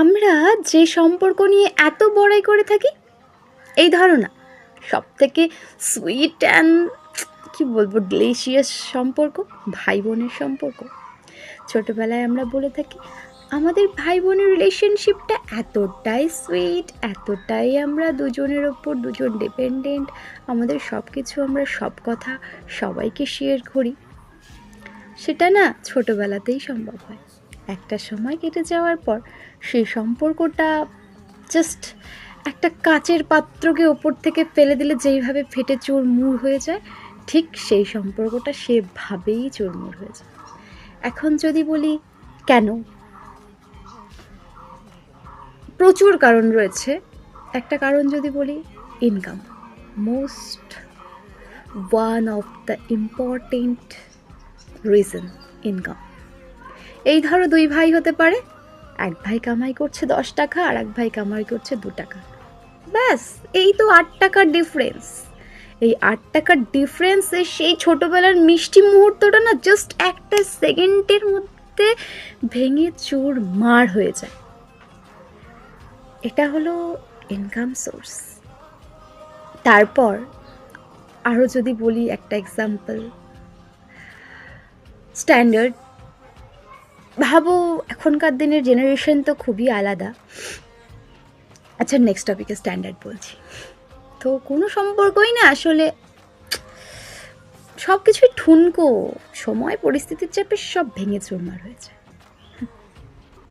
আমরা যে সম্পর্ক নিয়ে এত বড়াই করে থাকি, এই ধরো না, সব থেকে সুইট অ্যান্ড কি বলবো ডিলিশিয়াস সম্পর্ক ভাই বোনের সম্পর্ক। ছোটোবেলায় আমরা বলে থাকি আমাদের ভাই বোনের রিলেশনশিপটা এতটাই সুইট, এতটাই আমরা দুজনের ওপর দুজন ডিপেন্ডেন্ট, আমাদের সব কিছু আমরা সব কথা সবাইকে শেয়ার করি। সেটা না ছোটোবেলাতেই সম্ভব হয়। একটা সময় কেটে যাওয়ার পর সেই সম্পর্কটা জাস্ট একটা কাচের পাত্রকে ওপর থেকে ফেলে দিলে যেইভাবে ফেটে চুরমুর হয়ে যায়, ঠিক সেই সম্পর্কটা সেভাবেই চুরমুর হয়ে যায়। এখন যদি বলি কেন, প্রচুর কারণ রয়েছে। একটা কারণ যদি বলি, income. Most one of the important reason, income. এই ধরো দুই ভাই হতে পারে, এক ভাই কামাই করছে 10 টাকা আর এক ভাই কামাই করছে 2 টাকা, ব্যাস এই তো 8 টাকার ডিফারেন্স। এই 8 টাকার ডিফারেন্সে সেই ছোটোবেলার মিষ্টি মুহূর্তটা না জাস্ট একটা সেকেন্ডের মধ্যে ভেঙে চুরমার হয়ে যায়। এটা হলো ইনকাম সোর্স। তারপর আরও যদি বলি একটা এক্সাম্পল, স্ট্যান্ডার্ড। ভাবো এখনকার দিনের জেনারেশন তো খুবই আলাদা। আচ্ছা, নেক্সট টপিকে স্ট্যান্ডার্ড বলছি। তো কোনো সম্পর্কই না আসলে, সব কিছুই ঠুনকো, সময় পরিস্থিতির চাপে সব ভেঙে চুরমার হয়েছে।